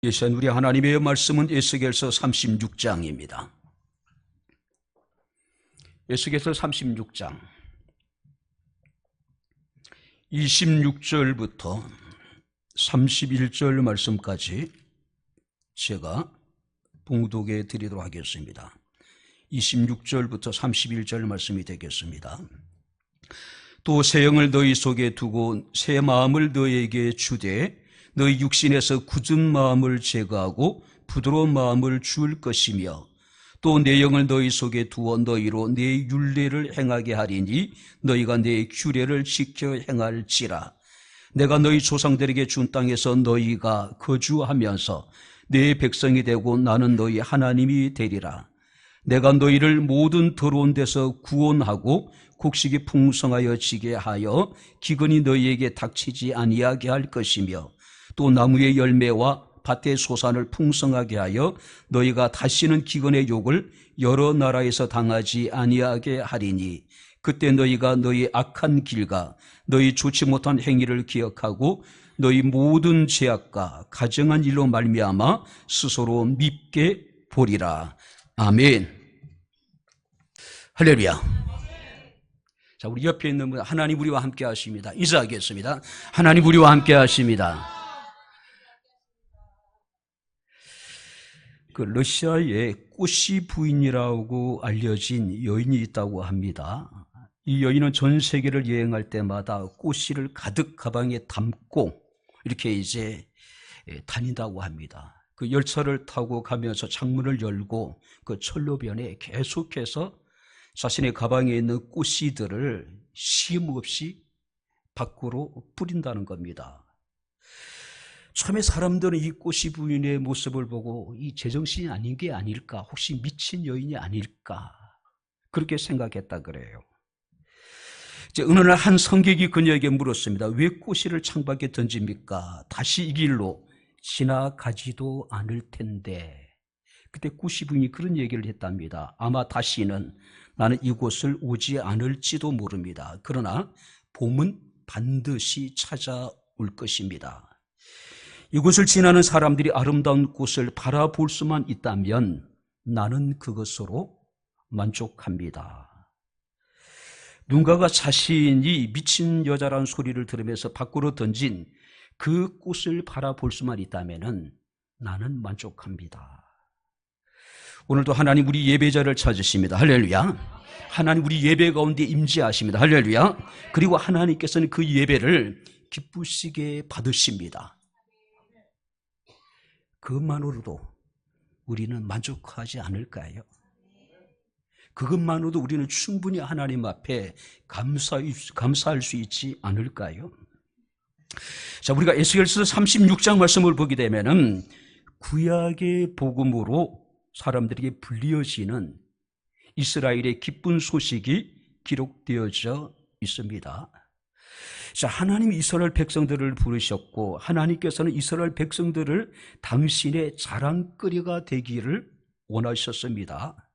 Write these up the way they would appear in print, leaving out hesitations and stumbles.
예시한 우리 하나님의 말씀은 에스겔서 36장입니다. 에스겔서 36장 26절부터 31절 말씀까지 제가 봉독해 드리도록 하겠습니다. 26절부터 31절 말씀이 되겠습니다. 또 새 영을 너희 속에 두고 새 마음을 너희에게 주되 너희 육신에서 굳은 마음을 제거하고 부드러운 마음을 줄 것이며 또 내 영을 너희 속에 두어 너희로 내 율례를 행하게 하리니 너희가 내 규례를 지켜 행할지라. 내가 너희 조상들에게 준 땅에서 너희가 거주하면서 내 백성이 되고 나는 너희 하나님이 되리라. 내가 너희를 모든 더러운 데서 구원하고 곡식이 풍성하여 지게 하여 기근이 너희에게 닥치지 아니하게 할 것이며 또 나무의 열매와 밭의 소산을 풍성하게 하여 너희가 다시는 기근의 욕을 여러 나라에서 당하지 아니하게 하리니 그때 너희가 너희 악한 길과 너희 좋지 못한 행위를 기억하고 너희 모든 죄악과 가증한 일로 말미암아 스스로 밉게 보리라. 아멘. 할렐루야. 자, 우리 옆에 있는 분, 하나님 우리와 함께 하십니다. 인사하겠습니다. 하나님 우리와 함께 하십니다. 그 러시아에 꼬시 부인이라고 알려진 여인이 있다고 합니다. 이 여인은 전 세계를 여행할 때마다 꼬시를 가득 가방에 담고 이렇게 이제 다닌다고 합니다. 그 열차를 타고 가면서 창문을 열고 그 철로변에 계속해서 자신의 가방에 있는 꼬시들을 쉼 없이 밖으로 뿌린다는 겁니다. 처음에 사람들은 이 꼬시 부인의 모습을 보고 이 제정신이 아닌 게 아닐까, 혹시 미친 여인이 아닐까 그렇게 생각했다 그래요. 이제 어느 날 한 성객이 그녀에게 물었습니다. 왜 꼬시를 창밖에 던집니까? 다시 이 길로 지나가지도 않을 텐데. 그때 꼬시 부인이 그런 얘기를 했답니다. 아마 다시는 나는 이곳을 오지 않을지도 모릅니다. 그러나 봄은 반드시 찾아올 것입니다. 이곳을 지나는 사람들이 아름다운 곳을 바라볼 수만 있다면 나는 그것으로 만족합니다. 누군가가 자신이 미친 여자라는 소리를 들으면서 밖으로 던진 그 꽃을 바라볼 수만 있다면 나는 만족합니다. 오늘도 하나님 우리 예배자를 찾으십니다. 할렐루야. 하나님 우리 예배 가운데 임재하십니다. 할렐루야. 그리고 하나님께서는 그 예배를 기쁘시게 받으십니다. 그것만으로도 우리는 만족하지 않을까요? 그것만으로도 우리는 충분히 하나님 앞에 감사할 수 있지 않을까요? 자, 우리가 에스겔서 36장 말씀을 보게 되면은 구약의 복음으로 사람들에게 불리어지는 이스라엘의 기쁜 소식이 기록되어져 있습니다. 자, 하나님이 이스라엘 백성들을 부르셨고 하나님께서는 이스라엘 백성들을 당신의 자랑거리가 되기를 원하셨습니다.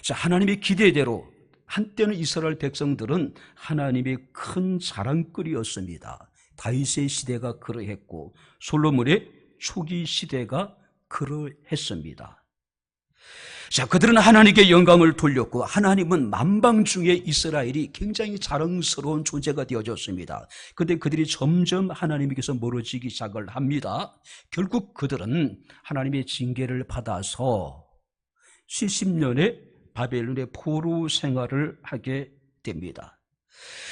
자, 하나님의 기대대로 한때는 이스라엘 백성들은 하나님의 큰 자랑거리였습니다. 다윗의 시대가 그러했고 솔로몬의 초기 시대가 그러했습니다. 자, 그들은 하나님께 영광을 돌렸고 하나님은 만방 중에 이스라엘이 굉장히 자랑스러운 존재가 되어졌습니다. 그런데 그들이 점점 하나님께서 멀어지기 시작을 합니다. 결국 그들은 하나님의 징계를 받아서 70년의 바벨론의 포로 생활을 하게 됩니다.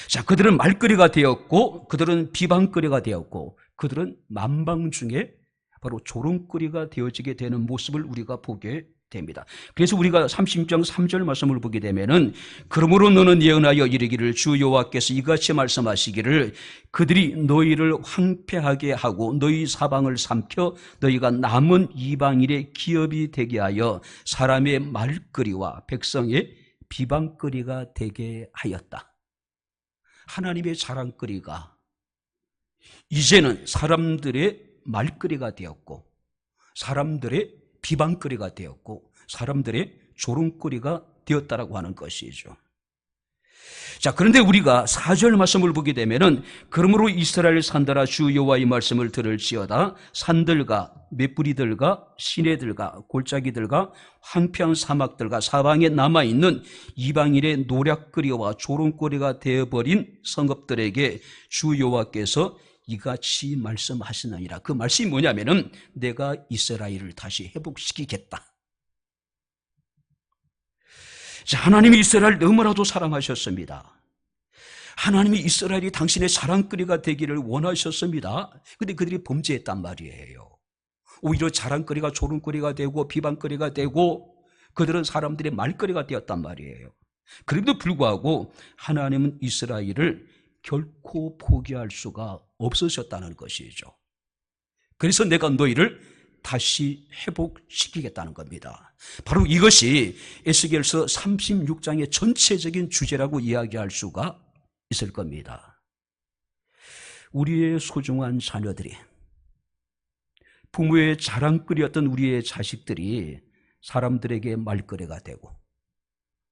자, 그들은 말거리가 되었고 그들은 비방거리가 되었고 그들은 만방 중에 바로 조롱거리가 되어지게 되는 모습을 우리가 보게 됩니다. 그래서 우리가 36장 3절 말씀을 보게 되면은 그러므로 너는 예언하여 이르기를 주 여호와께서 이같이 말씀하시기를 그들이 너희를 황폐하게 하고 너희 사방을 삼켜 너희가 남은 이방인의 기업이 되게 하여 사람의 말거리와 백성의 비방거리가 되게 하였다. 하나님의 자랑거리가 이제는 사람들의 말거리가 되었고 사람들의 비방거리가 되었고 사람들의 조롱거리가 되었다라고 하는 것이죠. 자, 그런데 우리가 4절 말씀을 보게 되면은 그러므로 이스라엘 산들아 주 여호와의 말씀을 들을지어다. 산들과 맷뿌리들과 시내들과 골짜기들과 황폐한 사막들과 사방에 남아있는 이방인의 노략거리와 조롱거리가 되어버린 성읍들에게 주 여호와께서 이같이 말씀하시느니라. 그 말씀이 뭐냐면은 내가 이스라엘을 다시 회복시키겠다. 자, 하나님이 이스라엘을 너무나도 사랑하셨습니다. 하나님이 이스라엘이 당신의 자랑거리가 되기를 원하셨습니다. 그런데 그들이 범죄했단 말이에요. 오히려 자랑거리가 조롱거리가 되고 비방거리가 되고 그들은 사람들의 말거리가 되었단 말이에요. 그럼에도 불구하고 하나님은 이스라엘을 결코 포기할 수가 없으셨다는 것이죠. 그래서 내가 너희를 다시 회복시키겠다는 겁니다. 바로 이것이 에스겔서 36장의 전체적인 주제라고 이야기할 수가 있을 겁니다. 우리의 소중한 자녀들이, 부모의 자랑거리였던 우리의 자식들이 사람들에게 말거리가 되고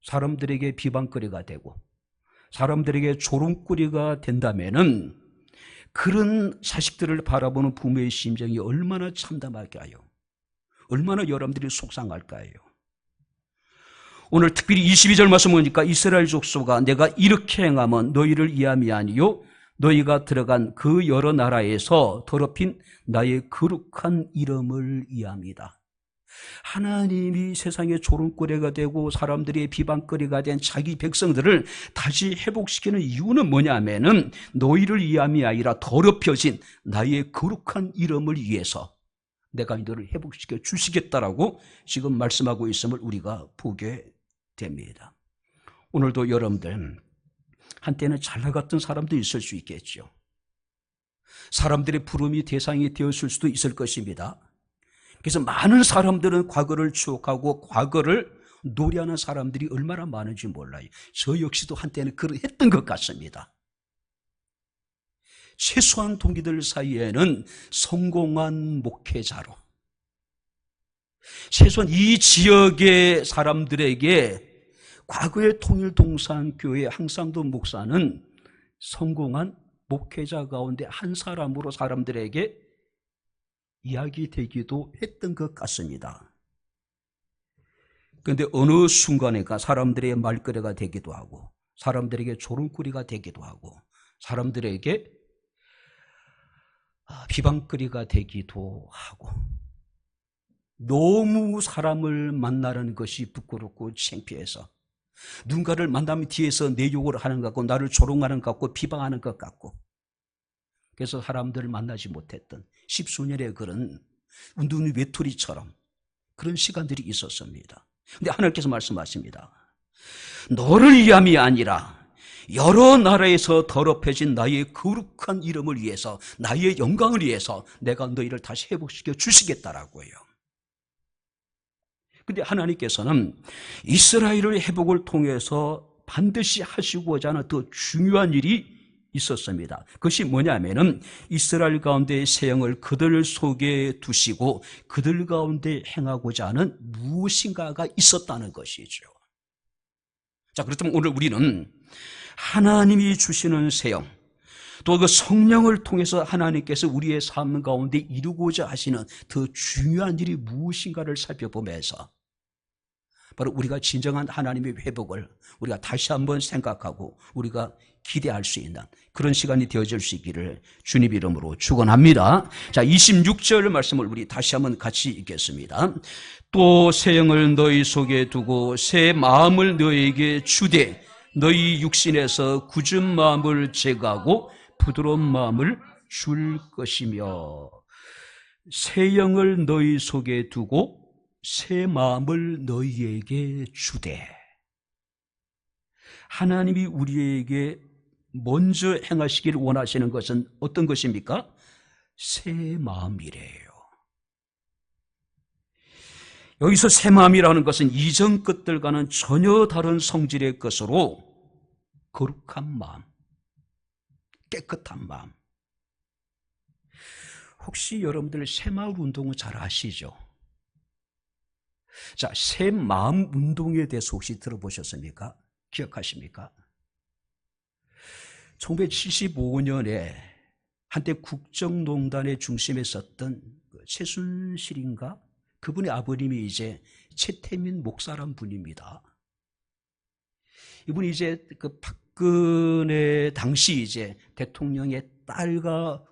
사람들에게 비방거리가 되고 사람들에게 조롱거리가 된다면은 그런 자식들을 바라보는 부모의 심정이 얼마나 참담할까요? 얼마나 여러분들이 속상할까요? 오늘 특별히 22절 말씀 보니까 이스라엘 족속아 내가 이렇게 행하면 너희를 위함이 아니요 너희가 들어간 그 여러 나라에서 더럽힌 나의 거룩한 이름을 위함이다. 하나님이 세상의 조롱거리가 되고 사람들의 비방거리가 된 자기 백성들을 다시 회복시키는 이유는 뭐냐면은 너희를 위함이 아니라 더럽혀진 나의 거룩한 이름을 위해서 내가 너를 회복시켜 주시겠다라고 지금 말씀하고 있음을 우리가 보게 됩니다. 오늘도 여러분들 한때는 잘 나갔던 사람도 있을 수 있겠죠. 사람들의 부름이 대상이 되었을 수도 있을 것입니다. 그래서 많은 사람들은 과거를 추억하고 과거를 노래하는 사람들이 얼마나 많은지 몰라요. 저 역시도 한때는 그랬던 것 같습니다. 최소한 동기들 사이에는 성공한 목회자로, 최소한 이 지역의 사람들에게 과거의 통일동산교회 항상도 목사는 성공한 목회자 가운데 한 사람으로 사람들에게 이야기되기도 했던 것 같습니다. 그런데 어느 순간에가 사람들의 말거리가 되기도 하고 사람들에게 조롱거리가 되기도 하고 사람들에게 비방거리가 되기도 하고 너무 사람을 만나는 것이 부끄럽고 창피해서 누군가를 만나면 뒤에서 내 욕을 하는 것 같고 나를 조롱하는 것 같고 비방하는 것 같고 그래서 사람들을 만나지 못했던 십수년의 그런 운동 외톨이처럼 그런 시간들이 있었습니다. 그런데 하나님께서 말씀하십니다. 너를 위함이 아니라 여러 나라에서 더럽혀진 나의 거룩한 이름을 위해서 나의 영광을 위해서 내가 너희를 다시 회복시켜 주시겠다라고요. 그런데 하나님께서는 이스라엘의 회복을 통해서 반드시 하시고자 하는 더 중요한 일이 있었습니다. 그것이 뭐냐면은 이스라엘 가운데의 새 영을 그들 속에 두시고 그들 가운데 행하고자 하는 무엇인가가 있었다는 것이죠. 자, 그렇다면 오늘 우리는 하나님이 주시는 새 영, 또 그 성령을 통해서 하나님께서 우리의 삶 가운데 이루고자 하시는 더 중요한 일이 무엇인가를 살펴보면서 바로 우리가 진정한 하나님의 회복을 우리가 다시 한번 생각하고 우리가 기대할 수 있는 그런 시간이 되어질 수 있기를 주님 이름으로 축원합니다. 자, 26절 말씀을 우리 다시 한번 같이 읽겠습니다. 또 새 영을 너희 속에 두고 새 마음을 너희에게 주되 너희 육신에서 굳은 마음을 제거하고 부드러운 마음을 줄 것이며 새 영을 너희 속에 두고 새 마음을 너희에게 주되 하나님이 우리에게 먼저 행하시기를 원하시는 것은 어떤 것입니까? 새 마음이래요. 여기서 새 마음이라는 것은 이전 것들과는 전혀 다른 성질의 것으로 거룩한 마음, 깨끗한 마음. 혹시 여러분들 새마을 운동은 잘 아시죠? 자, 새 마음 운동에 대해서 혹시 들어보셨습니까? 기억하십니까? 1975년에 한때 국정농단의 중심에 섰던 최순실인가? 그분의 아버님이 이제 최태민 목사란 분입니다. 이분이 이제 그 박근혜 당시 이제 대통령의 딸이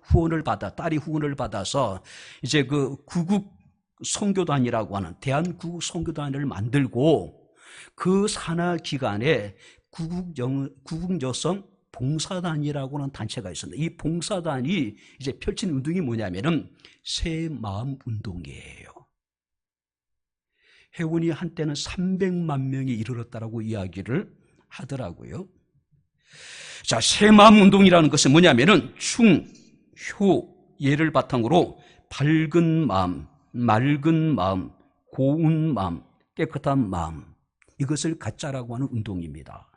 후원을 받아서 이제 그 구국 선교단이라고 하는 대한구국 선교단을 만들고 그 산하 기간에 구국 여성 봉사단이라고 하는 단체가 있었는데 이 봉사단이 이제 펼친 운동이 뭐냐면은 새 마음 운동이에요. 회원이 한때는 300만 명이 이르렀다라고 이야기를 하더라고요. 자, 새 마음 운동이라는 것은 뭐냐면은 충, 효, 예를 바탕으로 밝은 마음, 맑은 마음, 고운 마음, 깨끗한 마음, 이것을 갖자라고 하는 운동입니다.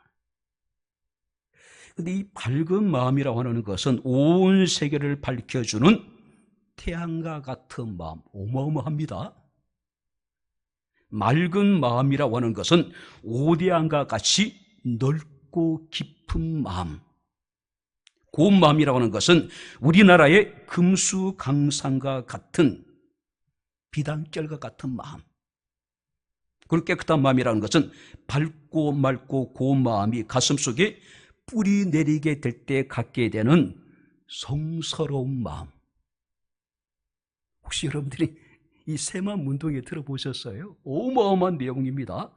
그런데 이 밝은 마음이라고 하는 것은 온 세계를 밝혀주는 태양과 같은 마음, 어마어마합니다. 맑은 마음이라고 하는 것은 오대양과 같이 넓고 깊은 마음, 고운 마음이라고 하는 것은 우리나라의 금수강산과 같은 비단결과 같은 마음, 그리고 깨끗한 마음이라는 것은 밝고 맑고 고운 마음이 가슴속에 뿌리 내리게 될 때 갖게 되는 성스러운 마음. 혹시 여러분들이 이 새마음 운동에 들어보셨어요? 어마어마한 내용입니다.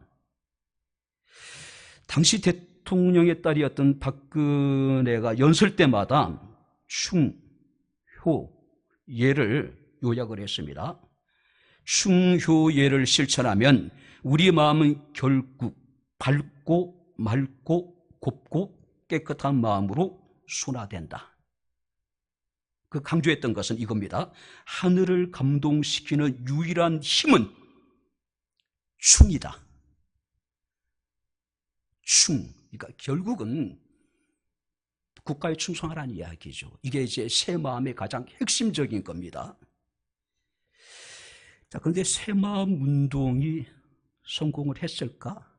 당시 대통령의 딸이었던 박근혜가 연설 때마다 충, 효, 예를 요약을 했습니다. 충, 효, 예를 실천하면 우리 마음은 결국 밝고 맑고 곱고 깨끗한 마음으로 순화된다. 그 강조했던 것은 이겁니다. 하늘을 감동시키는 유일한 힘은 충이다. 충. 그러니까 결국은 국가에 충성하라는 이야기죠. 이게 이제 새 마음의 가장 핵심적인 겁니다. 자, 그런데 새 마음 운동이 성공을 했을까?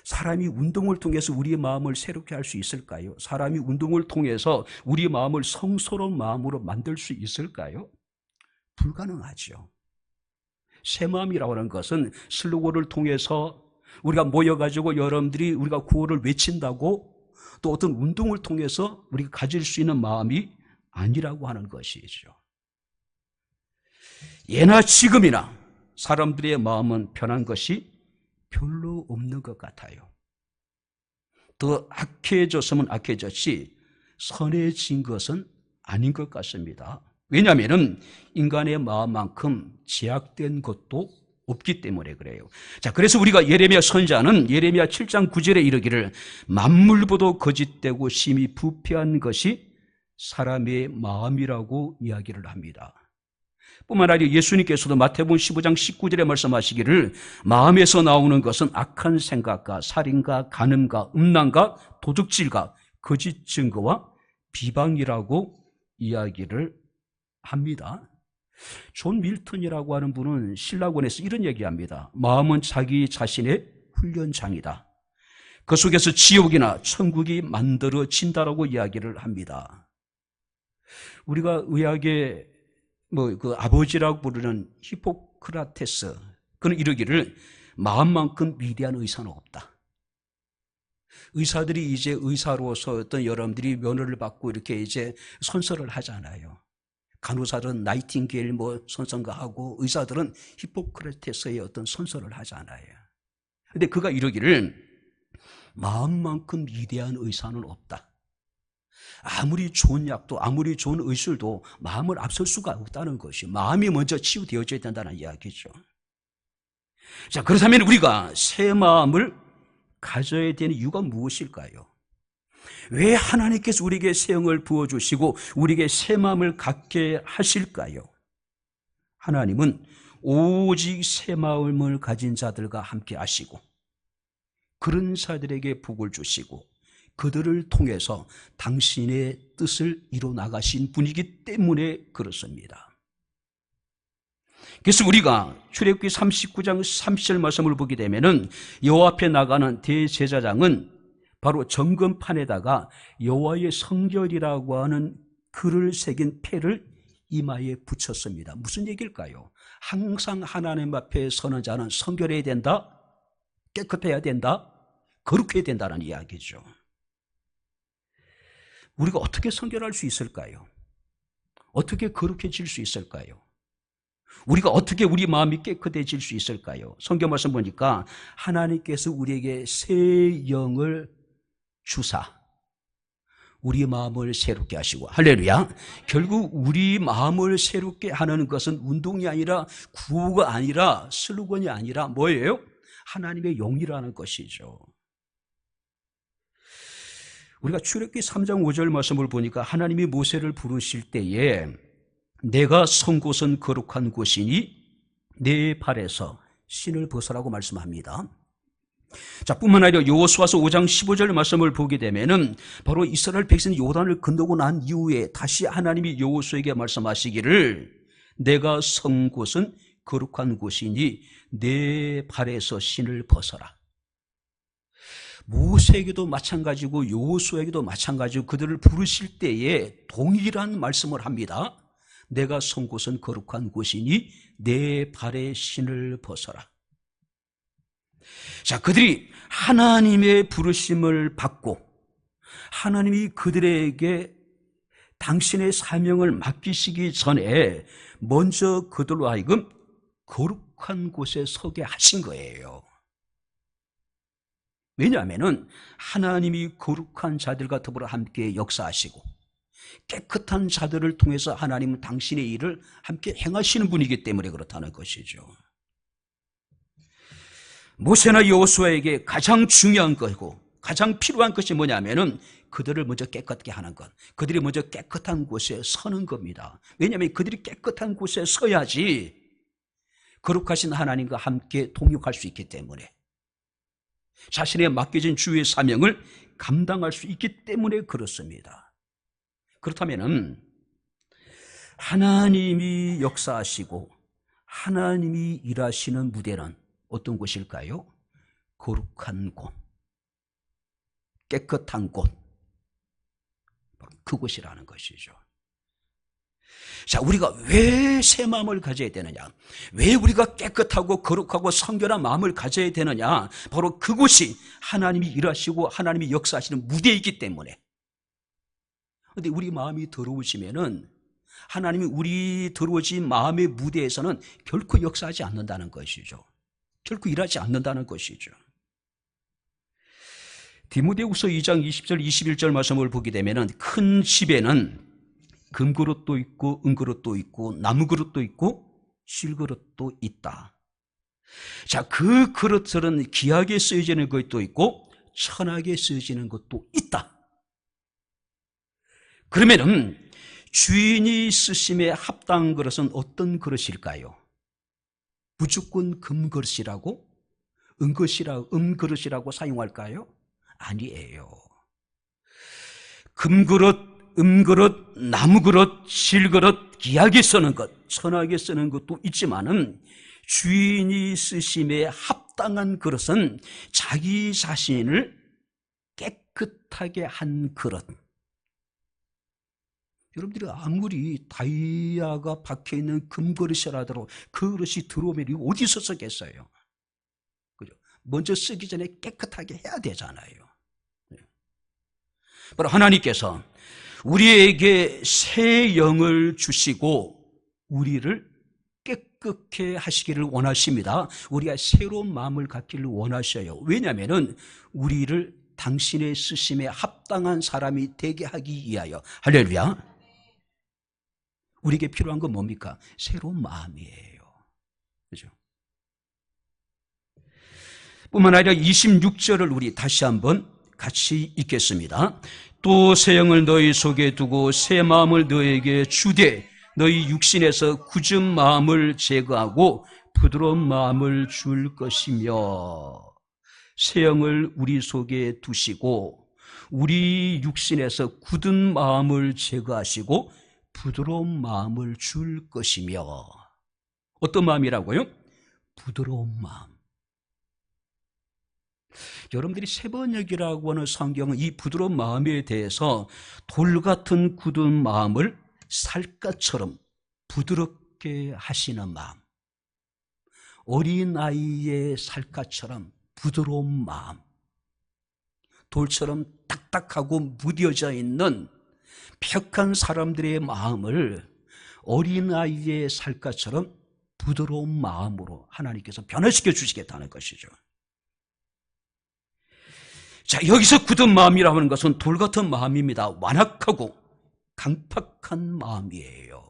사람이 운동을 통해서 우리의 마음을 새롭게 할 수 있을까요? 사람이 운동을 통해서 우리 마음을 성스러운 마음으로 만들 수 있을까요? 불가능하죠. 새 마음이라고 하는 것은 슬로건을 통해서 우리가 모여가지고 여러분들이 우리가 구호를 외친다고 또 어떤 운동을 통해서 우리가 가질 수 있는 마음이 아니라고 하는 것이죠. 예나 지금이나 사람들의 마음은 변한 것이 별로 없는 것 같아요. 더 악해졌으면 악해졌지 선해진 것은 아닌 것 같습니다. 왜냐하면 인간의 마음만큼 제약된 것도 없기 때문에 그래요. 자, 그래서 우리가 예레미야 선지자는 예레미야 7장 9절에 이르기를 만물보다 거짓되고 심히 부패한 것이 사람의 마음이라고 이야기를 합니다. 뿐만 아니라 예수님께서도 마태복음 15장 19절에 말씀하시기를 마음에서 나오는 것은 악한 생각과 살인과 간음과 음란과 도둑질과 거짓 증거와 비방이라고 이야기를 합니다. 존 밀턴이라고 하는 분은 신라권에서 이런 얘기합니다. 마음은 자기 자신의 훈련장이다. 그 속에서 지옥이나 천국이 만들어진다라고 이야기를 합니다. 우리가 의학의 그 아버지라고 부르는 히포크라테스, 그는 이르기를 마음만큼 위대한 의사는 없다. 의사들이 이제 의사로서 어떤 여러분들이 면허를 받고 이렇게 이제 선서를 하잖아요. 간호사들은 나이팅게일 선서가 하고 의사들은 히포크라테스의 어떤 선서를 하잖아요. 근데 그가 이르기를 마음만큼 위대한 의사는 없다. 아무리 좋은 약도 아무리 좋은 의술도 마음을 앞설 수가 없다는 것이, 마음이 먼저 치유되어져야 된다는 이야기죠. 자, 그렇다면 우리가 새 마음을 가져야 되는 이유가 무엇일까요? 왜 하나님께서 우리에게 새 영을 부어주시고 우리에게 새 마음을 갖게 하실까요? 하나님은 오직 새 마음을 가진 자들과 함께 하시고 그런 자들에게 복을 주시고 그들을 통해서 당신의 뜻을 이뤄나가신 분이기 때문에 그렇습니다. 그래서 우리가 출애굽기 39장 30절 말씀을 보게 되면은 여호와 앞에 나가는 대제사장은 바로 정금판에다가 여호와의 성결이라고 하는 글을 새긴 패를 이마에 붙였습니다. 무슨 얘기일까요? 항상 하나님 앞에 서는 자는 성결해야 된다, 깨끗해야 된다, 거룩해야 된다는 이야기죠. 우리가 어떻게 성결할 수 있을까요? 어떻게 거룩해질 수 있을까요? 우리가 어떻게 우리 마음이 깨끗해질 수 있을까요? 성경 말씀 보니까 하나님께서 우리에게 새 영을 주사 우리 마음을 새롭게 하시고, 할렐루야. 결국 우리 마음을 새롭게 하는 것은 운동이 아니라, 구호가 아니라, 슬로건이 아니라 뭐예요? 하나님의 영이라는 것이죠. 우리가 출애굽기 3장 5절 말씀을 보니까 하나님이 모세를 부르실 때에 내가 선 곳은 거룩한 곳이니 내 발에서 신을 벗으라고 말씀합니다. 자, 뿐만 아니라 여호수아서 5장 15절 말씀을 보게 되면은 바로 이스라엘 백성이 요단을 건너고 난 이후에 다시 하나님이 여호수아에게 말씀하시기를 내가 선 곳은 거룩한 곳이니 내 발에서 신을 벗어라. 모세에게도 마찬가지고 여호수아에게도 마찬가지고 그들을 부르실 때에 동일한 말씀을 합니다. 내가 선 곳은 거룩한 곳이니 내 발에 신을 벗어라. 자, 그들이 하나님의 부르심을 받고 하나님이 그들에게 당신의 사명을 맡기시기 전에 먼저 그들로 하여금 거룩한 곳에 서게 하신 거예요. 왜냐하면 하나님이 거룩한 자들과 더불어 함께 역사하시고 깨끗한 자들을 통해서 하나님은 당신의 일을 함께 행하시는 분이기 때문에 그렇다는 것이죠. 모세나 여호수아에게 가장 중요한 것이고 가장 필요한 것이 뭐냐면은 그들을 먼저 깨끗게 하는 것, 그들이 먼저 깨끗한 곳에 서는 겁니다. 왜냐하면 그들이 깨끗한 곳에 서야지 거룩하신 하나님과 함께 동역할 수 있기 때문에, 자신의 맡겨진 주의 사명을 감당할 수 있기 때문에 그렇습니다. 그렇다면은 하나님이 역사하시고 하나님이 일하시는 무대는 어떤 곳일까요? 거룩한 곳, 깨끗한 곳, 그곳이라는 것이죠. 자, 우리가 왜 새 마음을 가져야 되느냐? 왜 우리가 깨끗하고 거룩하고 성결한 마음을 가져야 되느냐? 바로 그곳이 하나님이 일하시고 하나님이 역사하시는 무대이기 때문에. 그런데 우리 마음이 더러우시면은 하나님이 우리 더러워진 마음의 무대에서는 결코 역사하지 않는다는 것이죠. 결코 일하지 않는다는 것이죠. 디모데후서 2장 20절 21절 말씀을 보게 되면은 큰 집에는 금그릇도 있고 은그릇도 있고 나무그릇도 있고 실그릇도 있다. 자, 그 그릇들은 귀하게 쓰여지는 것도 있고 천하게 쓰여지는 것도 있다. 그러면은 주인이 쓰심에 합당한 그릇은 어떤 그릇일까요? 무조건 금그릇이라고 은그릇이라고 사용할까요? 아니에요. 금그릇, 은그릇, 나무그릇, 실그릇, 귀하게 쓰는 것, 천하게 쓰는 것도 있지만은 주인이 쓰심에 합당한 그릇은 자기 자신을 깨끗하게 한 그릇. 여러분들이 아무리 다이아가 박혀있는 금그릇이라도 그 그릇이 들어오면 이거 어디서 쓰겠어요? 그죠? 먼저 쓰기 전에 깨끗하게 해야 되잖아요. 바로 하나님께서 우리에게 새 영을 주시고 우리를 깨끗게 하시기를 원하십니다. 우리가 새로운 마음을 갖기를 원하셔요. 왜냐하면 우리를 당신의 쓰심에 합당한 사람이 되게 하기 위하여. 할렐루야. 우리에게 필요한 건 뭡니까? 새로운 마음이에요. 그죠? 뿐만 아니라 26절을 우리 다시 한번 같이 읽겠습니다. 또 새 영을 너희 속에 두고 새 마음을 너희에게 주되 너희 육신에서 굳은 마음을 제거하고 부드러운 마음을 줄 것이며, 새 영을 우리 속에 두시고 우리 육신에서 굳은 마음을 제거하시고 부드러운 마음을 줄 것이며. 어떤 마음이라고요? 부드러운 마음. 여러분들이 세번역이라고 하는 성경은 이 부드러운 마음에 대해서 돌 같은 굳은 마음을 살갗처럼 부드럽게 하시는 마음, 어린아이의 살갗처럼 부드러운 마음, 돌처럼 딱딱하고 무뎌져 있는 벽한 사람들의 마음을 어린아이의 살갗처럼 부드러운 마음으로 하나님께서 변화시켜 주시겠다는 것이죠. 자, 여기서 굳은 마음이라고 하는 것은 돌 같은 마음입니다. 완악하고 강팍한 마음이에요.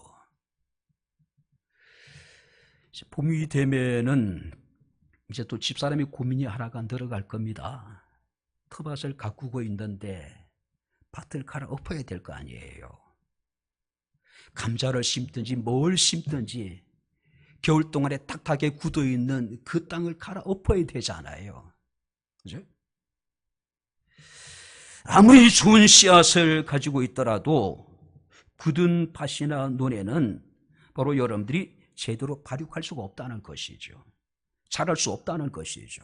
봄이 되면은 이제 또 집사람이 고민이 하나가 늘어갈 겁니다. 텃밭을 가꾸고 있는데 밭을 갈아 엎어야 될 거 아니에요. 감자를 심든지 뭘 심든지 겨울 동안에 딱딱하게 굳어있는 그 땅을 갈아 엎어야 되잖아요. 그죠? 아무리 좋은 씨앗을 가지고 있더라도 굳은 밭이나 논에는 바로 여러분들이 제대로 발육할 수가 없다는 것이죠. 자랄 수 없다는 것이죠.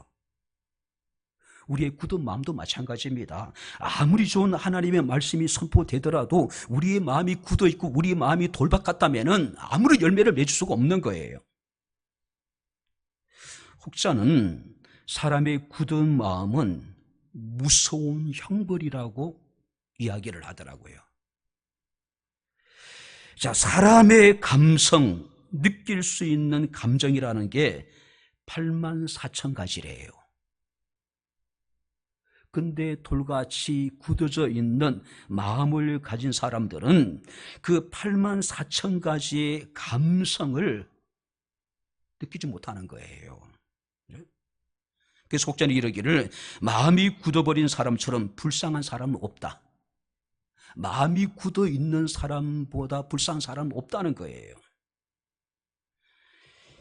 우리의 굳은 마음도 마찬가지입니다. 아무리 좋은 하나님의 말씀이 선포되더라도 우리의 마음이 굳어있고 우리의 마음이 돌밭 같다면 아무리 열매를 맺을 수가 없는 거예요. 혹자는 사람의 굳은 마음은 무서운 형벌이라고 이야기를 하더라고요. 자, 사람의 감성, 느낄 수 있는 감정이라는 게 84,000가지래요. 근데 돌같이 굳어져 있는 마음을 가진 사람들은 그 84,000가지의 감성을 느끼지 못하는 거예요. 그래서 혹자는 이르기를 마음이 굳어버린 사람처럼 불쌍한 사람은 없다. 마음이 굳어 있는 사람보다 불쌍한 사람은 없다는 거예요.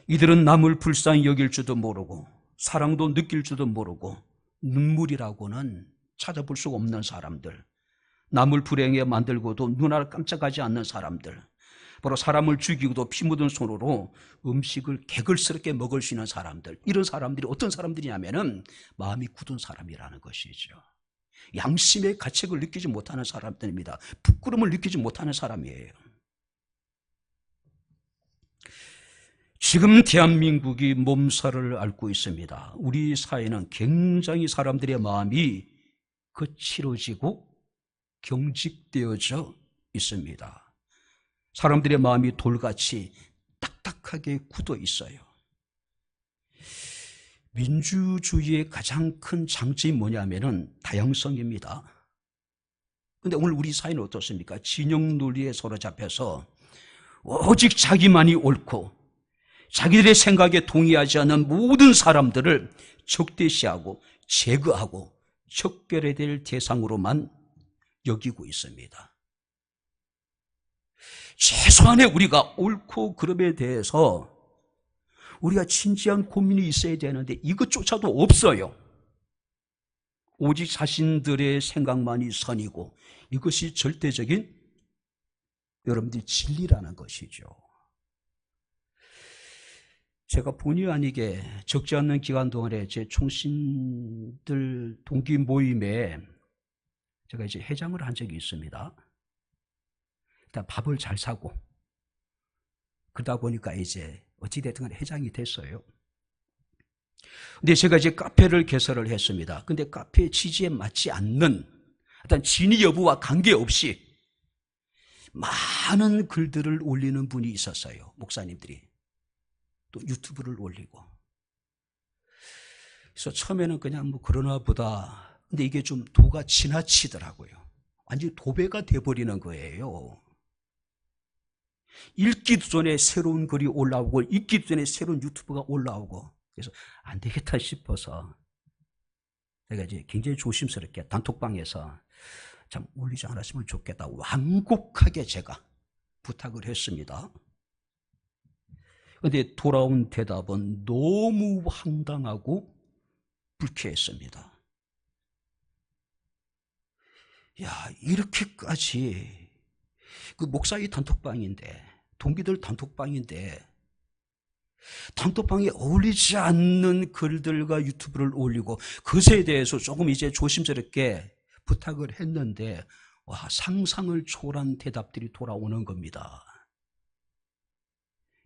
이들은 남을 불쌍히 여길 줄도 모르고 사랑도 느낄 줄도 모르고 눈물이라고는 찾아볼 수가 없는 사람들, 남을 불행에 만들고도 눈알 깜짝하지 않는 사람들, 바로 사람을 죽이고도 피 묻은 손으로 음식을 개걸스럽게 먹을 수 있는 사람들, 이런 사람들이 어떤 사람들이냐면은 마음이 굳은 사람이라는 것이죠. 양심의 가책을 느끼지 못하는 사람들입니다. 부끄러움을 느끼지 못하는 사람이에요. 지금 대한민국이 몸살을 앓고 있습니다. 우리 사회는 굉장히 사람들의 마음이 거칠어지고 경직되어져 있습니다. 사람들의 마음이 돌같이 딱딱하게 굳어 있어요. 민주주의의 가장 큰 장점이 뭐냐면은 다양성입니다. 그런데 오늘 우리 사회는 어떻습니까? 진영 논리에 사로잡혀서 오직 자기만이 옳고 자기들의 생각에 동의하지 않는 모든 사람들을 적대시하고 제거하고 척결해야 될 대상으로만 여기고 있습니다. 최소한의 우리가 옳고 그름에 대해서 우리가 진지한 고민이 있어야 되는데 이것조차도 없어요. 오직 자신들의 생각만이 선이고 이것이 절대적인 여러분들이 진리라는 것이죠. 제가 본의 아니게 적지 않는 기간 동안에 제 총신들 동기 모임에 제가 이제 회장을 한 적이 있습니다. 일단 밥을 잘 사고 그러다 보니까 이제 어찌됐든 간에 회장이 됐어요. 근데 제가 이제 카페를 개설을 했습니다. 근데 카페 취지에 맞지 않는 일단 진위 여부와 관계없이 많은 글들을 올리는 분이 있었어요. 목사님들이. 또 유튜브를 올리고. 그래서 처음에는 그냥 뭐 그러나 보다. 근데 이게 좀 도가 지나치더라고요. 완전히 도배가 돼버리는 거예요. 읽기도 전에 새로운 글이 올라오고 읽기도 전에 새로운 유튜브가 올라오고 그래서 안 되겠다 싶어서 제가 이제 굉장히 조심스럽게 단톡방에서 참 올리지 않았으면 좋겠다 완곡하게 제가 부탁을 했습니다. 그런데 돌아온 대답은 너무 황당하고 불쾌했습니다. 야, 이렇게까지 그 목사의 단톡방인데 동기들 단톡방인데 단톡방에 어울리지 않는 글들과 유튜브를 올리고 그것에 대해서 조금 이제 조심스럽게 부탁을 했는데 와, 상상을 초월한 대답들이 돌아오는 겁니다.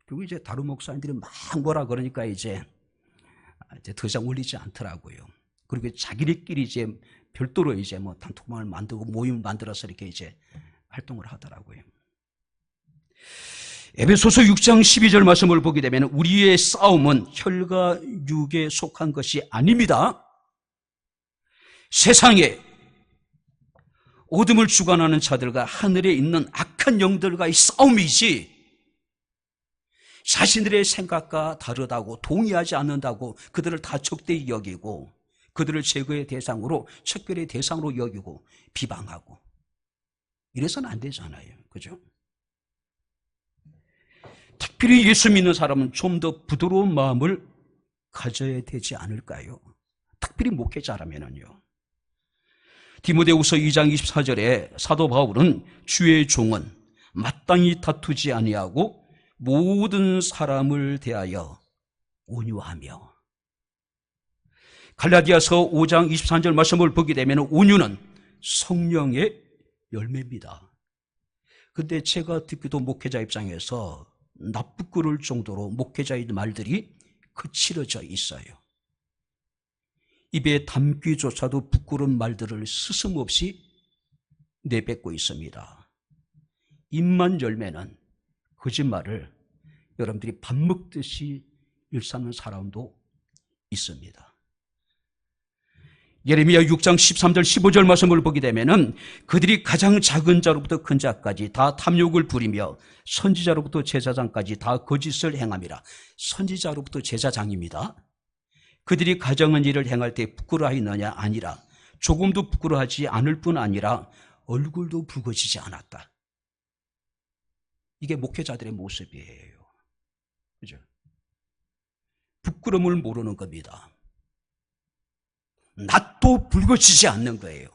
그리고 이제 다른 목사님들이 막 뭐라 그러니까 이제 더 이상 올리지 않더라고요. 그리고 자기네끼리 이제 별도로 이제 뭐 단톡방을 만들고 모임을 만들어서 이렇게 이제 활동을 하더라고요. 에베소서 6장 12절 말씀을 보게 되면 우리의 싸움은 혈과 육에 속한 것이 아닙니다. 세상에 어둠을 주관하는 자들과 하늘에 있는 악한 영들과의 싸움이지 자신들의 생각과 다르다고 동의하지 않는다고 그들을 다 적대히 여기고 그들을 제거의 대상으로 척결의 대상으로 여기고 비방하고 이래서는 안 되잖아요. 그죠? 특별히 예수 믿는 사람은 좀 더 부드러운 마음을 가져야 되지 않을까요? 특별히 목회자라면요. 디모데후서 2장 24절에 사도 바울은 주의 종은 마땅히 다투지 아니하고 모든 사람을 대하여 온유하며, 갈라디아서 5장 23절 말씀을 보게 되면 온유는 성령의 열매입니다. 근데 제가 듣기도 목회자 입장에서 나쁘고 정도로 목회자의 말들이 거칠어져 있어요. 입에 담기조차도 부끄러운 말들을 스스럼없이 내뱉고 있습니다. 입만 열매는 거짓말을 여러분들이 밥 먹듯이 일삼는 사람도 있습니다. 예레미야 6장 13절 15절 말씀을 보게 되면은 그들이 가장 작은 자로부터 큰 자까지 다 탐욕을 부리며 선지자로부터 제사장까지 다 거짓을 행함이라. 선지자로부터 제사장입니다. 그들이 가정한 일을 행할 때 부끄러워하였느냐? 아니라 조금도 부끄러워하지 않을 뿐 아니라 얼굴도 붉어지지 않았다. 이게 목회자들의 모습이에요. 그죠? 부끄러움을 모르는 겁니다. 낯도 붉어지지 않는 거예요.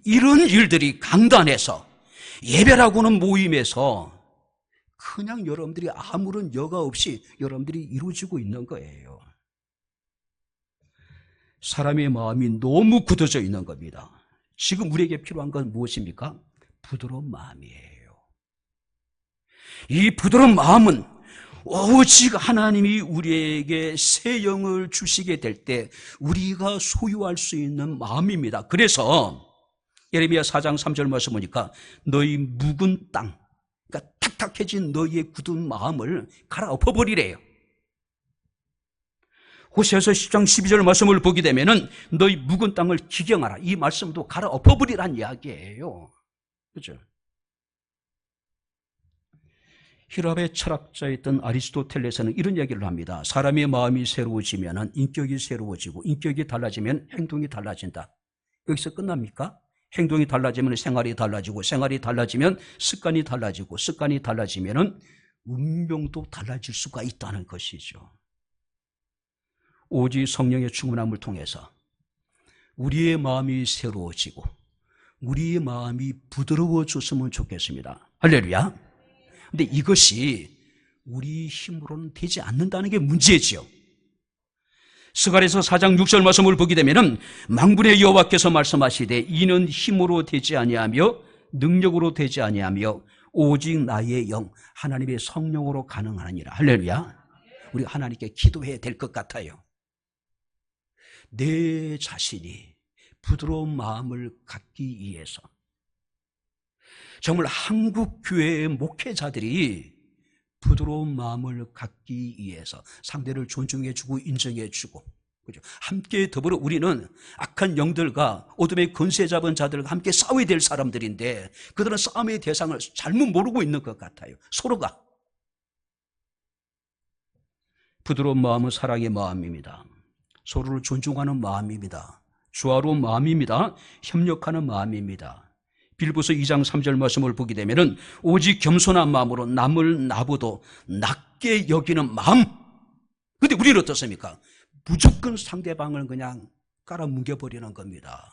이런 일들이 강단에서 예배라고는 모임에서 그냥 여러분들이 아무런 여과 없이 여러분들이 이루어지고 있는 거예요. 사람의 마음이 너무 굳어져 있는 겁니다. 지금 우리에게 필요한 건 무엇입니까? 부드러운 마음이에요. 이 부드러운 마음은 오직 하나님이 우리에게 새 영을 주시게 될 때 우리가 소유할 수 있는 마음입니다. 그래서 예레미야 4장 3절 말씀 보니까 너희 묵은 땅, 그러니까 탁탁해진 너희의 굳은 마음을 갈아엎어버리래요. 호세아서 10장 12절 말씀을 보게 되면은 너희 묵은 땅을 기경하라. 이 말씀도 갈아엎어버리란 이야기예요. 그렇죠? 히랍의 철학자였던 아리스토텔레스는 이런 얘기를 합니다. 사람의 마음이 새로워지면 인격이 새로워지고 인격이 달라지면 행동이 달라진다. 여기서 끝납니까? 행동이 달라지면 생활이 달라지고 생활이 달라지면 습관이 달라지고 습관이 달라지면 운명도 달라질 수가 있다는 것이죠. 오직 성령의 충만함을 통해서 우리의 마음이 새로워지고 우리의 마음이 부드러워졌으면 좋겠습니다. 할렐루야. 근데 이것이 우리 힘으로는 되지 않는다는 게 문제지요. 스가랴서 4장 6절 말씀을 보게 되면은 만군의 여호와께서 말씀하시되 이는 힘으로 되지 아니하며 능력으로 되지 아니하며 오직 나의 영 하나님의 성령으로 가능하니라. 할렐루야. 우리가 하나님께 기도해야 될 것 같아요. 내 자신이 부드러운 마음을 갖기 위해서 정말 한국 교회의 목회자들이 부드러운 마음을 갖기 위해서 상대를 존중해주고 인정해주고, 그죠? 함께 더불어 우리는 악한 영들과 어둠의 권세 잡은 자들과 함께 싸워야 될 사람들인데 그들은 싸움의 대상을 잘못 모르고 있는 것 같아요. 서로가. 부드러운 마음은 사랑의 마음입니다. 서로를 존중하는 마음입니다. 조화로운 마음입니다. 협력하는 마음입니다. 빌보서 2장 3절 말씀을 보게 되면은 오직 겸손한 마음으로 남을 나보다 낮게 여기는 마음. 근데 우리는 어떻습니까? 무조건 상대방을 그냥 깔아뭉개버리는 겁니다.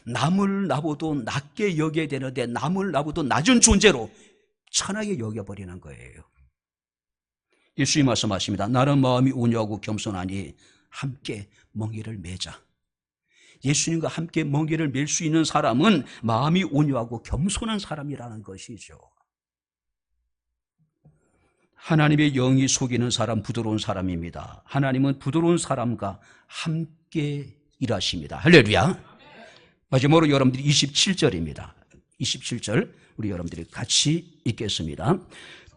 남을 나보다 낮게 여겨야 되는데 남을 나보다 낮은 존재로 천하게 여겨버리는 거예요. 예수님이 말씀하십니다. 나는 마음이 온유하고 겸손하니 함께 멍에를 매자. 예수님과 함께 멍에를 맬 수 있는 사람은 마음이 온유하고 겸손한 사람이라는 것이죠. 하나님의 영이 속이는 사람, 부드러운 사람입니다. 하나님은 부드러운 사람과 함께 일하십니다. 할렐루야. 마지막으로 여러분들이 27절입니다. 27절 우리 여러분들이 같이 읽겠습니다.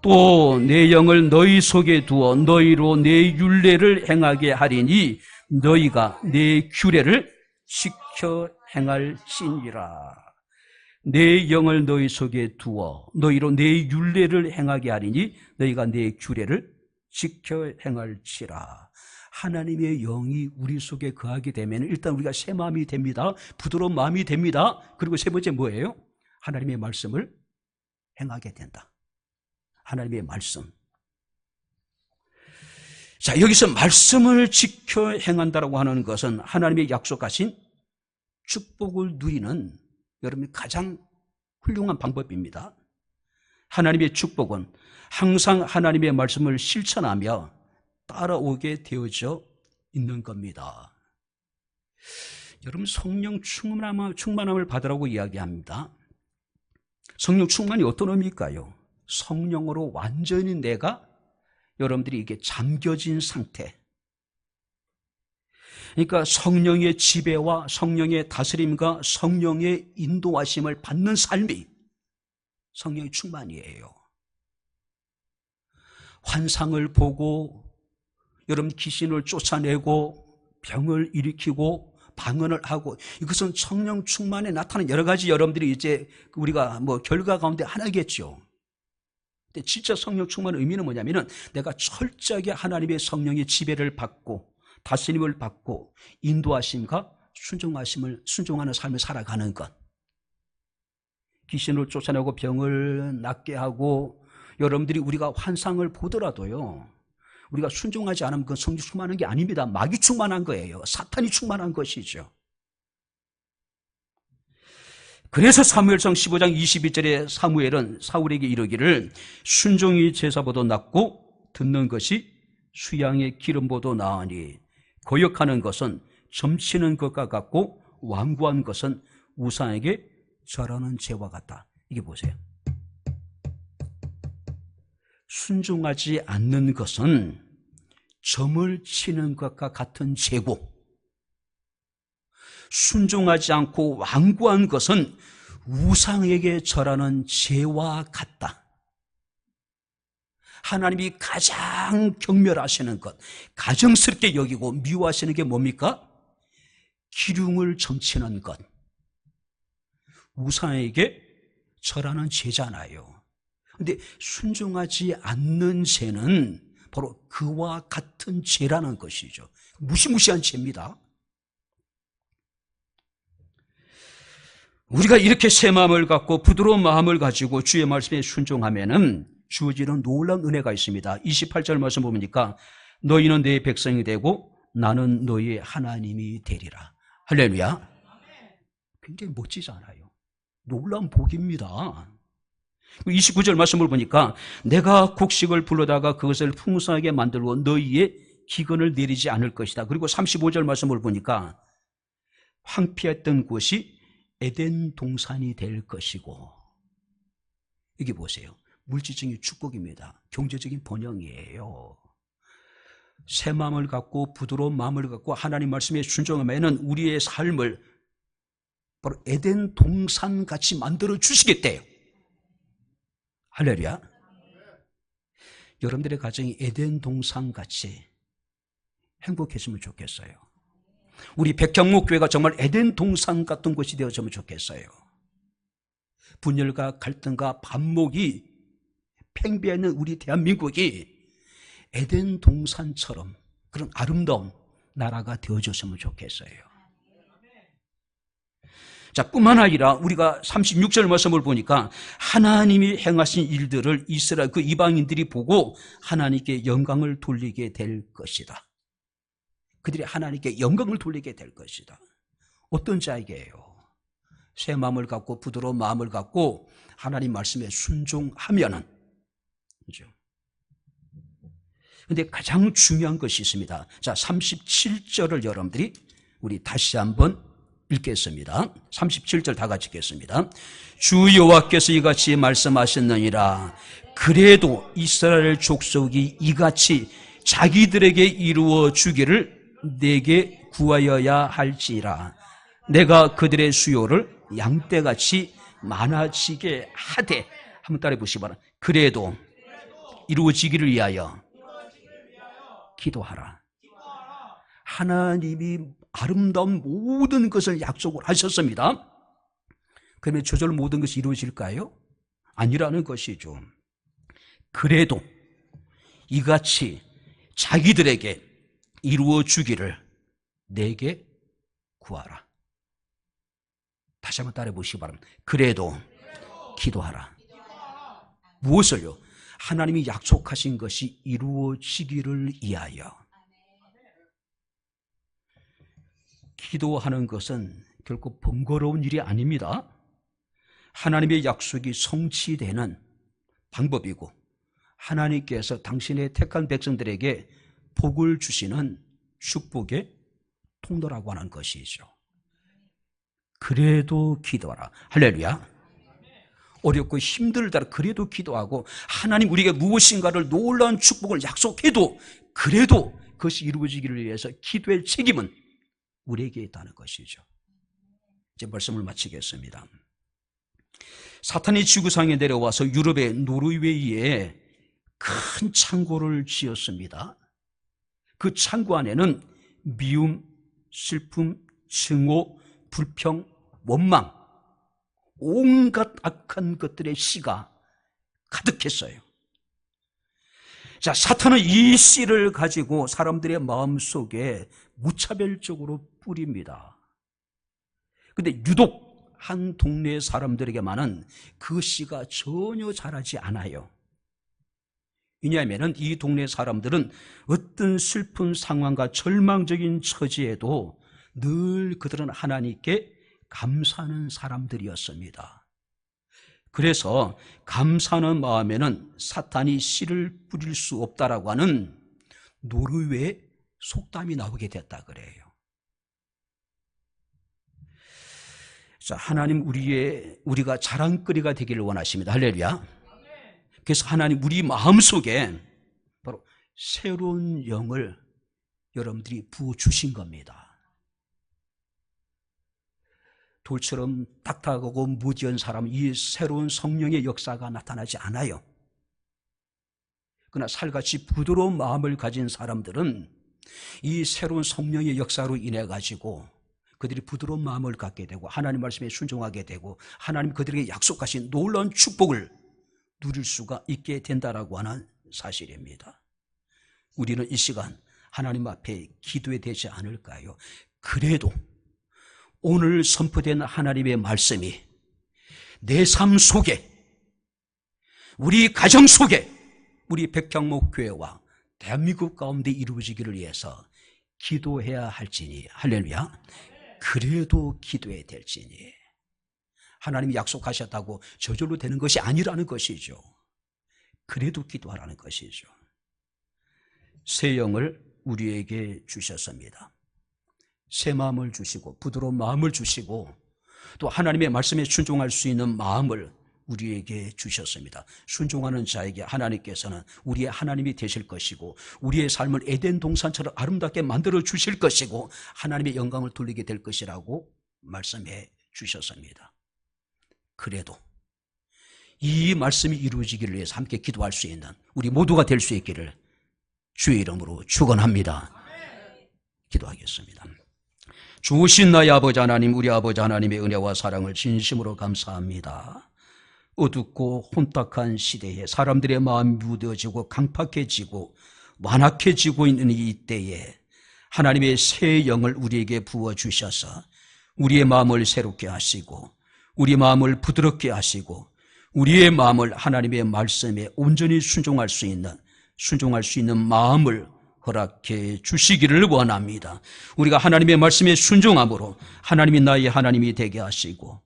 또 내 영을 너희 속에 두어 너희로 내 율례를 행하게 하리니 너희가 내 규례를 지켜 행할지니라. 내 영을 너희 속에 두어 너희로 내 율례를 행하게 하리니 너희가 내 규례를 지켜 행할지라. 하나님의 영이 우리 속에 거하게 되면 일단 우리가 새 마음이 됩니다. 부드러운 마음이 됩니다. 그리고 세 번째 뭐예요? 하나님의 말씀을 행하게 된다. 하나님의 말씀. 자, 여기서 말씀을 지켜 행한다라고 하는 것은 하나님의 약속하신 축복을 누리는 여러분이 가장 훌륭한 방법입니다. 하나님의 축복은 항상 하나님의 말씀을 실천하며 따라오게 되어져 있는 겁니다. 여러분 성령 충만함을 받으라고 이야기합니다. 성령 충만이 어떤 의미일까요? 성령으로 완전히 내가 여러분들이 이게 잠겨진 상태. 그러니까 성령의 지배와 성령의 다스림과 성령의 인도하심을 받는 삶이 성령의 충만이에요. 환상을 보고 여러분 귀신을 쫓아내고 병을 일으키고 방언을 하고 이것은 성령 충만에 나타나는 여러 가지 여러분들이 이제 우리가 결과 가운데 하나겠죠. 근데 진짜 성령 충만의 의미는 뭐냐면은 내가 철저하게 하나님의 성령의 지배를 받고 다스림을 받고 인도하심과 순종하는 삶을 살아가는 것. 귀신을 쫓아내고 병을 낫게 하고 여러분들이 우리가 환상을 보더라도요. 우리가 순종하지 않으면 그건 성령 충만한 게 아닙니다. 마귀 충만한 거예요. 사탄이 충만한 것이죠. 그래서 사무엘상 15장 22절에 사무엘은 사울에게 이르기를 순종이 제사보다 낫고 듣는 것이 수양의 기름보다 나으니 거역하는 것은 점치는 것과 같고 완고한 것은 우상에게 절하는 죄와 같다. 이게 보세요. 순종하지 않는 것은 점을 치는 것과 같은 죄고 순종하지 않고 완고한 것은 우상에게 절하는 죄와 같다. 하나님이 가장 경멸하시는 것, 가증스럽게 여기고 미워하시는 게 뭡니까? 기륭을 점치는 것. 우상에게 절하는 죄잖아요. 그런데 순종하지 않는 죄는 바로 그와 같은 죄라는 것이죠. 무시무시한 죄입니다. 우리가 이렇게 새 마음을 갖고 부드러운 마음을 가지고 주의 말씀에 순종하면은 주어지는 놀라운 은혜가 있습니다. 28절 말씀 보니까 너희는 내 백성이 되고 나는 너희의 하나님이 되리라. 할렐루야. 굉장히 멋지잖아요. 놀라운 복입니다. 29절 말씀을 보니까 내가 곡식을 불러다가 그것을 풍성하게 만들고 너희의 기근을 내리지 않을 것이다. 그리고 35절 말씀을 보니까 황폐했던 곳이 에덴 동산이 될 것이고, 이게 보세요. 물질적인 축복입니다. 경제적인 번영이에요. 새 마음을 갖고 부드러운 마음을 갖고 하나님 말씀에 순종하면 우리의 삶을 바로 에덴 동산같이 만들어 주시겠대요. 할렐루야. 여러분들의 가정이 에덴 동산같이 행복했으면 좋겠어요. 우리 백향목교회가 정말 에덴 동산 같은 곳이 되어졌으면 좋겠어요. 분열과 갈등과 반목이 팽배하는 우리 대한민국이 에덴 동산처럼 그런 아름다운 나라가 되어졌으면 좋겠어요. 자, 뿐만 아니라 우리가 36절 말씀을 보니까 하나님이 행하신 일들을 이스라엘 그 이방인들이 보고 하나님께 영광을 돌리게 될 것이다. 그들이 하나님께 영광을 돌리게 될 것이다. 어떤 자에게요? 새 마음을 갖고 부드러운 마음을 갖고 하나님 말씀에 순종하면은, 그죠? 근데 가장 중요한 것이 있습니다. 자, 37절을 여러분들이 우리 다시 한번 읽겠습니다. 37절 다 같이 읽겠습니다. 주 여호와께서 이같이 말씀하셨느니라. 그래도 이스라엘 족속이 이같이 자기들에게 이루어 주기를 내게 구하여야 할지라. 내가 그들의 수요를 양떼같이 많아지게 하되. 한번 따라해 보시기 바랍니다. 그래도 이루어지기를 위하여 기도하라. 하나님이 아름다운 모든 것을 약속을 하셨습니다. 그러면 저절로 모든 것이 이루어질까요? 아니라는 것이죠. 그래도 이같이 자기들에게 이루어 주기를 내게 구하라. 다시 한번 따라해 보시기 바랍니다. 그래도 기도하라. 무엇을요? 하나님이 약속하신 것이 이루어지기를 위하여. 기도하는 것은 결코 번거로운 일이 아닙니다. 하나님의 약속이 성취되는 방법이고 하나님께서 당신의 택한 백성들에게 복을 주시는 축복의 통로라고 하는 것이죠. 그래도 기도하라. 할렐루야. 어렵고 힘들더라도 그래도 기도하고 하나님 우리에게 무엇인가를 놀라운 축복을 약속해도 그래도 그것이 이루어지기를 위해서 기도의 책임은 우리에게 있다는 것이죠. 이제 말씀을 마치겠습니다. 사탄이 지구상에 내려와서 유럽의 노르웨이에 큰 창고를 지었습니다. 그 창고 안에는 미움, 슬픔, 증오, 불평, 원망, 온갖 악한 것들의 씨가 가득했어요. 자, 사탄은 이 씨를 가지고 사람들의 마음속에 무차별적으로 뿌립니다. 근데 유독 한 동네 사람들에게만은 그 씨가 전혀 자라지 않아요. 왜냐하면 이 동네 사람들은 어떤 슬픈 상황과 절망적인 처지에도 늘 그들은 하나님께 감사하는 사람들이었습니다. 그래서 감사하는 마음에는 사탄이 씨를 뿌릴 수 없다라고 하는 노르웨이 속담이 나오게 됐다 그래요. 자, 하나님 우리가 자랑거리가 되기를 원하십니다. 할렐루야. 그래서 하나님 우리 마음속에 바로 새로운 영을 여러분들이 부어주신 겁니다. 돌처럼 딱딱하고 무지한 사람, 이 새로운 성령의 역사가 나타나지 않아요. 그러나 살같이 부드러운 마음을 가진 사람들은 이 새로운 성령의 역사로 인해 가지고 그들이 부드러운 마음을 갖게 되고 하나님 말씀에 순종하게 되고 하나님 그들에게 약속하신 놀라운 축복을 누릴 수가 있게 된다라고 하는 사실입니다. 우리는 이 시간 하나님 앞에 기도해야 되지 않을까요? 그래도 오늘 선포된 하나님의 말씀이 내 삶 속에, 우리 가정 속에, 우리 백향목교회와 대한민국 가운데 이루어지기를 위해서 기도해야 할지니, 할렐루야. 그래도 기도해야 될지니. 하나님이 약속하셨다고 저절로 되는 것이 아니라는 것이죠. 그래도 기도하라는 것이죠. 새 영을 우리에게 주셨습니다. 새 마음을 주시고 부드러운 마음을 주시고 또 하나님의 말씀에 순종할 수 있는 마음을 우리에게 주셨습니다. 순종하는 자에게 하나님께서는 우리의 하나님이 되실 것이고 우리의 삶을 에덴 동산처럼 아름답게 만들어 주실 것이고 하나님의 영광을 돌리게 될 것이라고 말씀해 주셨습니다. 그래도 이 말씀이 이루어지기를 위해서 함께 기도할 수 있는 우리 모두가 될 수 있기를 주의 이름으로 축원합니다. 기도하겠습니다. 주신 나의 아버지 하나님, 우리 아버지 하나님의 은혜와 사랑을 진심으로 감사합니다. 어둡고 혼탁한 시대에 사람들의 마음이 무뎌지고 강팍해지고 완악해지고 있는 이 때에 하나님의 새 영을 우리에게 부어주셔서 우리의 마음을 새롭게 하시고 우리 마음을 부드럽게 하시고 우리의 마음을 하나님의 말씀에 온전히 순종할 수 있는 마음을 허락해 주시기를 원합니다. 우리가 하나님의 말씀에 순종함으로 하나님이 나의 하나님이 되게 하시고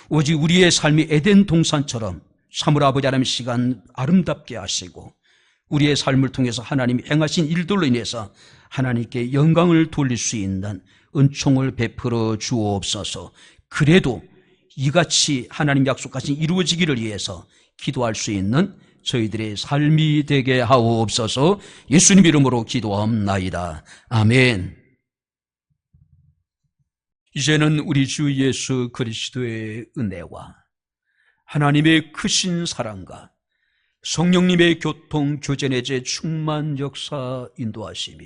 오직 우리의 삶이 에덴 동산처럼 참으로 아버지 하나님 시간 아름답게 하시고 우리의 삶을 통해서 하나님이 행하신 일들로 인해서 하나님께 영광을 돌릴 수 있는 은총을 베풀어 주옵소서. 그래도 이같이 하나님 약속하신 이루어지기를 위해서 기도할 수 있는 저희들의 삶이 되게 하옵소서. 예수님 이름으로 기도합나이다. 아멘. 이제는 우리 주 예수 그리스도의 은혜와 하나님의 크신 사랑과 성령님의 교통, 교제 내재 충만 역사 인도하심이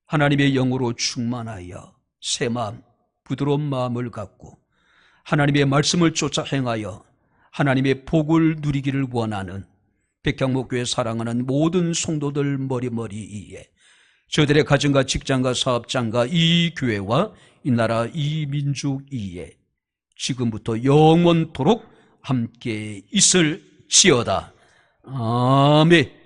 하나님의 영으로 충만하여 새 마음, 부드러운 마음을 갖고 하나님의 말씀을 쫓아 행하여 하나님의 복을 누리기를 원하는 백향목교회 사랑하는 모든 성도들 머리머리 위에 저들의 가정과 직장과 사업장과 이 교회와 이 나라 이 민족 위에 지금부터 영원토록 함께 있을지어다. 아멘.